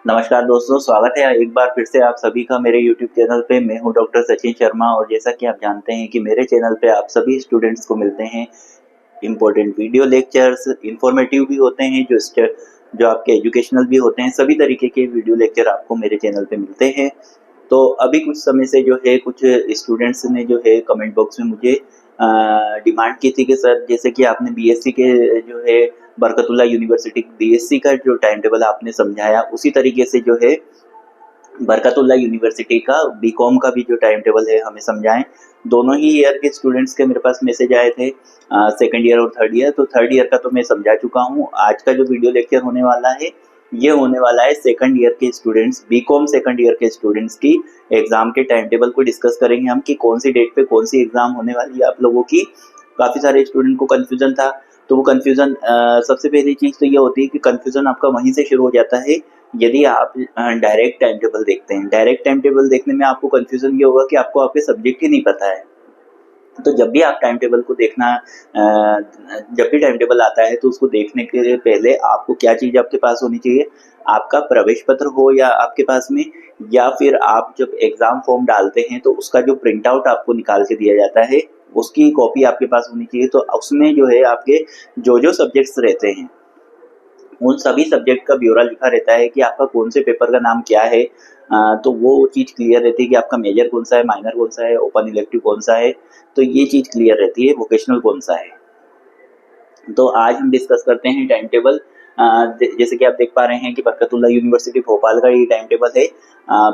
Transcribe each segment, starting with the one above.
नमस्कार दोस्तों, स्वागत है एक बार फिर से आप सभी का मेरे YouTube चैनल पे। मैं हूं डॉक्टर सचिन शर्मा और जैसा कि आप जानते हैं कि मेरे चैनल पे आप सभी स्टूडेंट्स को मिलते हैं इम्पोर्टेंट वीडियो लेक्चर्स, इन्फॉर्मेटिव भी होते हैं, जो आपके एजुकेशनल भी होते हैं। सभी तरीके के वीडियो लेक्चर आपको मेरे चैनल पे मिलते हैं। तो अभी कुछ समय से जो है कुछ स्टूडेंट्स ने जो है कमेंट बॉक्स में मुझे डिमांड की थी कि सर, जैसे कि आपने बीएससी के जो है बरकतुल्लाह यूनिवर्सिटी बीएससी का जो टाइम टेबल आपने समझाया, उसी तरीके से जो है बरकतुल्लाह यूनिवर्सिटी का बीकॉम का भी जो टाइम टेबल है हमें समझाएं। दोनों ही ईयर के स्टूडेंट्स के मेरे पास मैसेज आए थे, सेकंड ईयर और थर्ड ईयर। तो थर्ड ईयर का तो मैं समझा चुका हूँ। आज का जो वीडियो लेक्चर होने वाला है ये होने वाला है सेकंड ईयर के स्टूडेंट्स, बीकॉम सेकंड ईयर के स्टूडेंट्स की एग्जाम के टाइम टेबल को डिस्कस करेंगे हम कि कौन सी डेट पे कौन सी एग्जाम होने वाली है आप लोगों की। काफ़ी सारे स्टूडेंट को कन्फ्यूजन था, तो वो कन्फ्यूजन सबसे पहली चीज़ तो ये होती है कि कन्फ्यूजन आपका वहीं से शुरू हो जाता है यदि आप डायरेक्ट टाइम टेबल देखते हैं। डायरेक्ट टाइम टेबल देखने में आपको कन्फ्यूजन ये होगा कि आपको आपके सब्जेक्ट ही नहीं पता है। तो जब भी आप टाइम टेबल को देखना, जब भी टाइम टेबल आता है तो उसको देखने के पहले आपको क्या चीज़ आपके पास होनी चाहिए, आपका प्रवेश पत्र हो या आपके पास में, या फिर आप जब एग्जाम फॉर्म डालते हैं तो उसका जो प्रिंट आउट आपको निकाल के दिया जाता है उसकी कॉपी आपके पास होनी चाहिए। तो उसमें जो है आपके जो सब्जेक्ट्स रहते हैं उन सभी सब्जेक्ट का ब्यौरा लिखा रहता है कि आपका कौन से पेपर का नाम क्या है। तो वो चीज़ क्लियर रहती है कि आपका मेजर कौन सा है, माइनर कौन सा है, ओपन इलेक्टिव कौन सा है। तो ये चीज़ क्लियर रहती है, वोकेशनल कौन सा है। तो आज हम डिस्कस करते हैं टाइम टेबल। जैसे कि आप देख पा रहे हैं कि बरकतुल्लाह यूनिवर्सिटी भोपाल का ये टाइम टेबल है।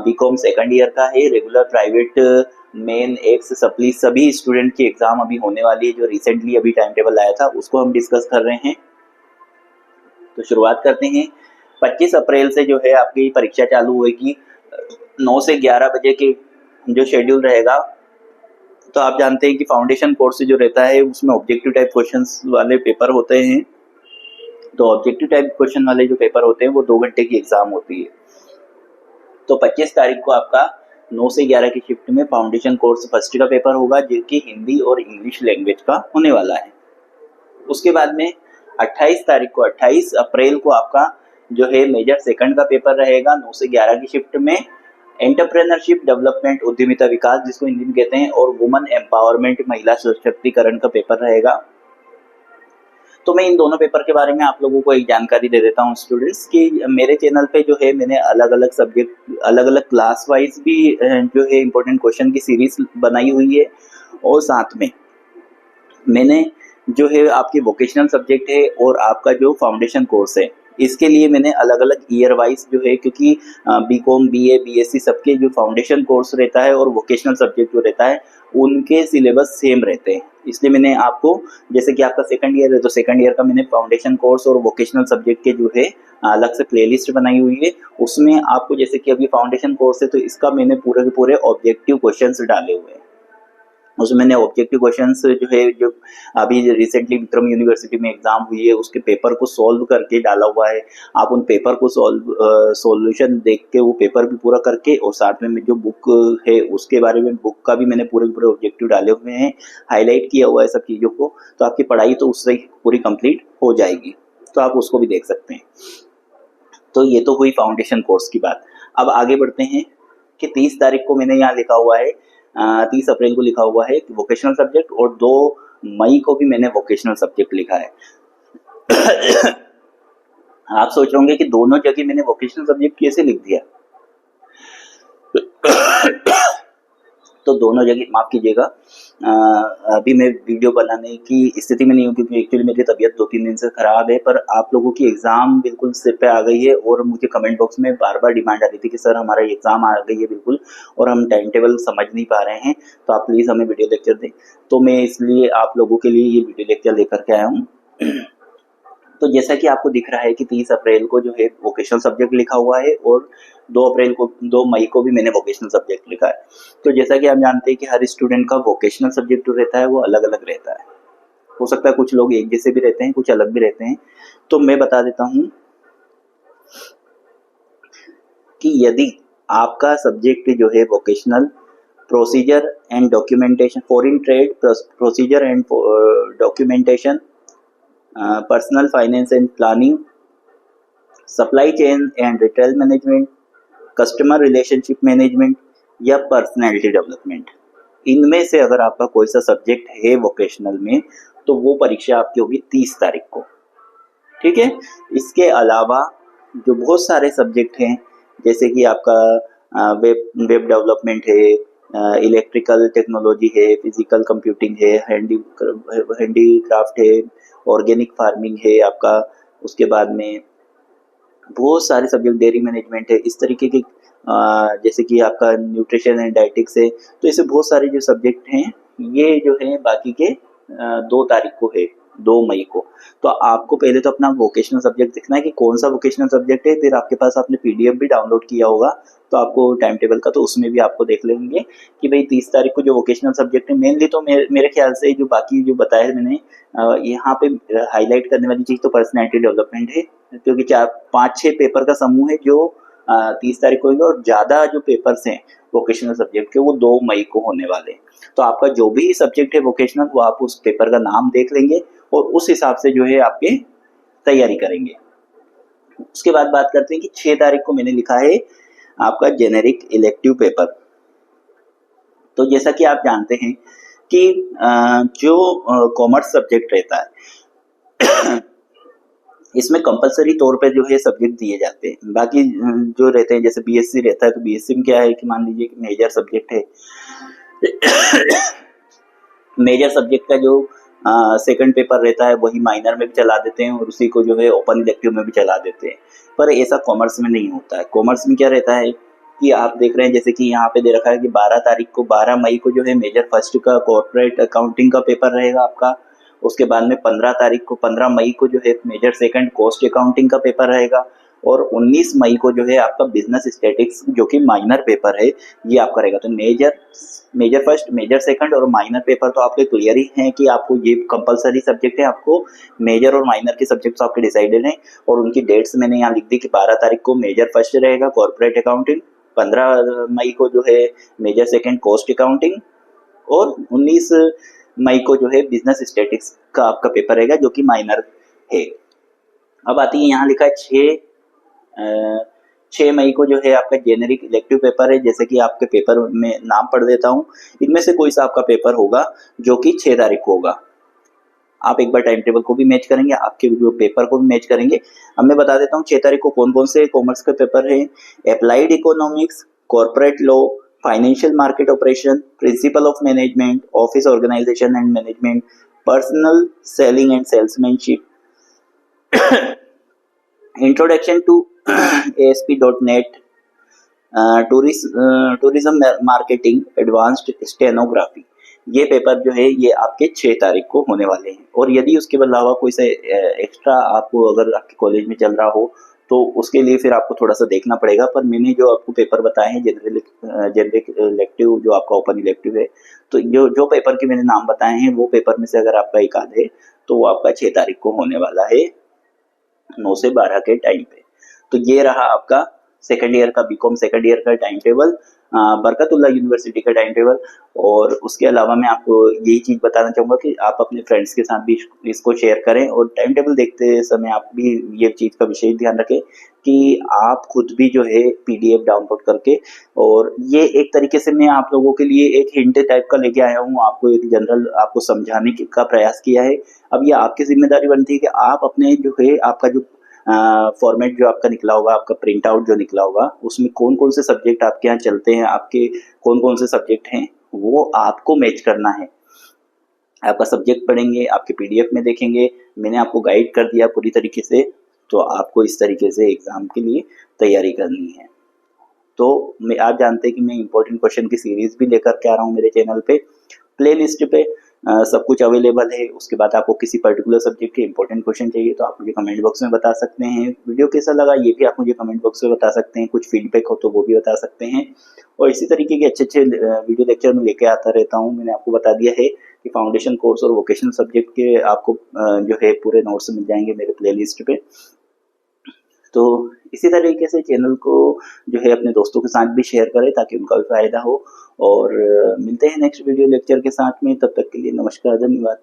बीकॉम सेकंड ईयर का है। Regular, private, main, x, supply सभी स्टूडेंट की एग्जाम अभी होने वाली है। जो रिसेंटली अभी टाइम टेबल आया था उसको हम डिस्कस कर रहे हैं। तो शुरुआत करते हैं। 25 अप्रैल से जो है आपकी परीक्षा चालू होगी 9 से 11 बजे के जो शेड्यूल रहेगा। तो आप जानते हैं कि फाउंडेशन कोर्स जो रहता है उसमें ऑब्जेक्टिव टाइप क्वेश्चंस वाले पेपर होते हैं। तो ऑब्जेक्टिव टाइप क्वेश्चन वाले जो पेपर होते हैं वो 2 घंटे की एग्जाम होती है। तो 25 तारीख को आपका 9 से 11 की शिफ्ट में फाउंडेशन कोर्स फर्स्ट का पेपर होगा, जो कि हिंदी और इंग्लिश लैंग्वेज का होने वाला है। उसके बाद में 28 अप्रैल को आपका जो है मेजर सेकंड का पेपर रहेगा 9 से 11 की शिफ्ट में। एंटरप्रेन्योरशिप डेवलपमेंट, उद्यमिता विकास जिसको हिंदी में कहते हैं, और वुमन एम्पावरमेंट, महिला सशक्तिकरण का पेपर रहेगा। तो मैं इन दोनों पेपर के बारे में आप लोगों को एक जानकारी दे देता हूँ स्टूडेंट्स कि मेरे चैनल पे जो है मैंने अलग अलग सब्जेक्ट, अलग अलग क्लास वाइज भी जो है इम्पोर्टेंट क्वेश्चन की सीरीज बनाई हुई है। और साथ में मैंने जो है आपके वोकेशनल सब्जेक्ट है और आपका जो फाउंडेशन कोर्स है, इसके लिए मैंने अलग अलग ईयर वाइज जो है, क्योंकि बीकॉम, बीए, बीएससी सबके जो फाउंडेशन कोर्स रहता है और वोकेशनल सब्जेक्ट जो रहता है उनके सिलेबस सेम रहते हैं। इसलिए मैंने आपको, जैसे कि आपका सेकंड ईयर है तो सेकंड ईयर का मैंने फाउंडेशन कोर्स और वोकेशनल सब्जेक्ट के जो है अलग से प्लेलिस्ट बनाई हुई है। उसमें आपको, जैसे कि अभी फाउंडेशन कोर्स है तो इसका मैंने पूरे के पूरे ऑब्जेक्टिव क्वेश्चंस डाले हुए हैं। उसमें मैंने ऑब्जेक्टिव क्वेश्चंस जो है, जो अभी रिसेंटली विक्रम यूनिवर्सिटी में एग्जाम हुई है उसके पेपर को सॉल्व करके डाला हुआ है। आप उन पेपर को सॉल्यूशन देख के वो पेपर भी पूरा करके, और साथ में जो बुक है उसके बारे में, बुक का भी मैंने पूरे पूरे ऑब्जेक्टिव डाले हुए हैं, हाईलाइट किया हुआ है सब चीज़ों को। तो आपकी पढ़ाई तो उससे पूरी कंप्लीट हो जाएगी, तो आप उसको भी देख सकते हैं। तो ये तो हुई फाउंडेशन कोर्स की बात। अब आगे बढ़ते हैं कि 30 तारीख को मैंने यहाँ लिखा हुआ है, 30 अप्रैल को लिखा हुआ है वोकेशनल सब्जेक्ट, और 2 मई को भी मैंने वोकेशनल सब्जेक्ट लिखा है। आप सोच रहे होंगे कि दोनों जगह मैंने वोकेशनल सब्जेक्ट कैसे लिख दिया। तो दोनों जगह माफ़ कीजिएगा, अभी मैं वीडियो बनाने की स्थिति में नहीं हूँ क्योंकि एक्चुअली मेरी तबीयत 2-3 दिन से ख़राब है। पर आप लोगों की एग्ज़ाम बिल्कुल सिर पे आ गई है और मुझे कमेंट बॉक्स में बार बार डिमांड आ रही थी कि सर हमारा एग्ज़ाम आ गई है बिल्कुल, और हम टाइम टेबल समझ नहीं पा रहे हैं, तो आप प्लीज़ हमें वीडियो लेक्चर दें। तो मैं इसलिए आप लोगों के लिए ये वीडियो लेक्चर लेकर के आया हूँ। तो जैसा कि आपको दिख रहा है कि 30 अप्रैल को जो है वोकेशनल सब्जेक्ट लिखा हुआ है, और 2 मई को भी मैंने वोकेशनल सब्जेक्ट लिखा है। तो जैसा कि आप जानते हैं कि हर स्टूडेंट का वोकेशनल सब्जेक्ट जो रहता है वो अलग अलग रहता है। हो सकता है कुछ लोग एक जैसे भी रहते हैं, कुछ अलग भी रहते हैं। तो मैं बता देता हूँ कि यदि आपका सब्जेक्ट जो है vocational, procedure and documentation, foreign trade, procedure and documentation, personal finance and planning, supply chain and retail management, customer relationship management या पर्सनैलिटी डेवलपमेंट। इनमें से अगर आपका कोई सा सब्जेक्ट है वोकेशनल में तो वो परीक्षा आपकी होगी 30 तारीख को, ठीक है। इसके अलावा जो बहुत सारे सब्जेक्ट हैं जैसे कि आपका वेब डेवलपमेंट है, इलेक्ट्रिकल टेक्नोलॉजी है, फिजिकल कंप्यूटिंग है, हैंडीक्राफ्ट है, ऑर्गेनिक फार्मिंग है आपका, उसके बाद में बहुत सारे सब्जेक्ट, डेयरी मैनेजमेंट है, इस तरीके के जैसे कि आपका न्यूट्रिशन एंड डाइटिक्स है। तो ऐसे बहुत सारे जो सब्जेक्ट हैं ये जो है बाकी के 2 तारीख को है, 2 मई को। तो आपको पहले तो अपना वोकेशनल सब्जेक्ट देखना है कि कौन सा वोकेशनल सब्जेक्ट है, फिर आपके पास आपने पीडीएफ भी डाउनलोड किया होगा तो आपको टाइम टेबल का, तो उसमें भी आपको देख लेंगे कि भाई 30 तारीख को जो वोकेशनल सब्जेक्ट है मेनली, तो मेरे ख्याल से जो बाकी जो बताया मैंने यहाँ पे हाईलाइट करने वाली चीज़ तो पर्सनैलिटी डेवलपमेंट है, क्योंकि 4-5-6 पेपर का समूह है जो 30 तारीख को होंगे, और ज़्यादा जो पेपर्स हैं वोकेशनल सब्जेक्ट के वो 2 मई को होने वाले हैं। तो आपका जो भी सब्जेक्ट है वोकेशनल वो आप उस पेपर का नाम देख लेंगे और उस हिसाब से जो है आपके तैयारी करेंगे। उसके बाद बात करते हैं कि 6 तारीख को मैंने लिखा है आपका जेनेरिक इलेक्टिव पेपर। तो जैसा कि आप जानते हैं कि जो कॉमर्स सब्जेक्ट रहता है इसमें कंपलसरी तौर पे जो है सब्जेक्ट दिए जाते हैं। बाकी जो रहते हैं जैसे बीएससी रहता है तो बीएससी में क्या है कि मान लीजिए कि मेजर सब्जेक्ट है मेजर सब्जेक्ट का जो सेकंड पेपर रहता है वही माइनर में भी चला देते हैं और उसी को जो है ओपन इलेक्टिव में भी चला देते हैं, पर ऐसा कॉमर्स में नहीं होता है। कॉमर्स में क्या रहता है कि आप देख रहे हैं जैसे कि यहाँ पे दे रखा है कि 12 मई को जो है मेजर फर्स्ट का कॉर्पोरेट अकाउंटिंग का पेपर रहेगा आपका। उसके बाद में 15 मई को जो है मेजर सेकंड कॉस्ट अकाउंटिंग का पेपर रहेगा, और 19 मई को जो है आपका बिजनेस स्टैटिक्स जो कि माइनर पेपर है ये आपका रहेगा। तो मेजर फर्स्ट, मेजर सेकंड और माइनर पेपर तो आपके क्लियर ही हैं कि आपको ये कंपलसरी सब्जेक्ट है, आपको मेजर और माइनर के सब्जेक्ट्स आपके डिसाइडेड हैं और उनकी डेट्स मैंने यहाँ लिख दी कि 12 तारीख को मेजर फर्स्ट रहेगा कॉर्पोरेट अकाउंटिंग, 15 मई को जो है मेजर सेकंड कॉस्ट अकाउंटिंग और 19 मई को जो है बिजनेस स्टैटिक्स का आपका पेपर रहेगा जो कि माइनर है। अब आती है यहाँ लिखा है 6 मई को जो है आपका जेनेरिक इलेक्टिव पेपर है। जैसे कि आपके पेपर में नाम पढ़ देता हूँ, इनमें से कोई सा आपका पेपर होगा जो कि 6 तारीख को होगा। आप एक बार टाइम टेबल को भी मैच करेंगे, आपके जो पेपर को भी मैच करेंगे। अब मैं बता देता हूँ 6 तारीख को कौन कौन से कॉमर्स के पेपर है। Applied economics, corporate law, financial market operation, principle of management, office organization and management, personal selling and salesmanship, introduction to ASP.NET, tourism marketing, advanced stenography. ये पेपर जो है ये आपके 6 तारीख को होने वाले हैं। और यदि उसके अलावा कोई सा एक्स्ट्रा आपको अगर आपके कॉलेज में चल रहा हो तो उसके लिए फिर आपको थोड़ा सा देखना पड़ेगा, पर मैंने जो आपको पेपर बताए हैं जेनरिक इलेक्टिव जो आपका ओपन इलेक्टिव है, तो जो पेपर के मैंने नाम बताए हैं वो पेपर में से अगर आपका एक आध है तो वो आपका 6 तारीख को होने वाला है 9 से 12 के टाइम पे। तो ये रहा आपका सेकेंड ईयर का बीकॉम सेकेंड ईयर का टाइम टेबल, बरकतुल्लाह यूनिवर्सिटी का टाइम टेबल। और उसके अलावा मैं आपको यही चीज़ बताना चाहूँगा कि आप अपने फ्रेंड्स के साथ भी इसको शेयर करें और टाइम टेबल देखते समय आप भी ये चीज़ का विशेष ध्यान रखें कि आप खुद भी जो है PDF डाउनलोड करके, और ये एक तरीके से मैं आप लोगों के लिए एक हिंट टाइप का लेके आया हूँ, आपको एक जनरल आपको समझाने का प्रयास किया है। अब ये आपकी जिम्मेदारी बनती है कि आप अपने जो है आपका जो फॉर्मेट जो आपका निकला होगा, आपका प्रिंट आउट जो निकला होगा, उसमें कौन कौन से सब्जेक्ट आपके यहाँ चलते हैं, आपके कौन कौन से सब्जेक्ट हैं वो आपको मैच करना है। आपका सब्जेक्ट पढ़ेंगे, आपके PDF में देखेंगे, मैंने आपको गाइड कर दिया पूरी तरीके से, तो आपको इस तरीके से एग्जाम के लिए तैयारी करनी है। तो आप जानते हैं कि मैं इंपॉर्टेंट क्वेश्चन की सीरीज भी लेकर के आ रहा हूँ मेरे चैनल पे, प्ले लिस्ट पे सब कुछ अवेलेबल है। उसके बाद आपको किसी पर्टिकुलर सब्जेक्ट के इंपॉर्टेंट क्वेश्चन चाहिए तो आप मुझे कमेंट बॉक्स में बता सकते हैं। वीडियो कैसा लगा ये भी आप मुझे कमेंट बॉक्स में बता सकते हैं, कुछ फीडबैक हो तो वो भी बता सकते हैं। और इसी तरीके के अच्छे अच्छे वीडियो लेक्चर में लेके आता रहता हूँ। मैंने आपको बता दिया है कि फाउंडेशन कोर्स और वोकेशनल सब्जेक्ट के आपको जो है पूरे नोट्स मिल जाएंगे मेरे प्ले लिस्ट पे। तो इसी तरीके से चैनल को जो है अपने दोस्तों के साथ भी शेयर करें ताकि उनका भी फायदा हो। और मिलते हैं नेक्स्ट वीडियो लेक्चर के साथ में, तब तक के लिए नमस्कार, धन्यवाद।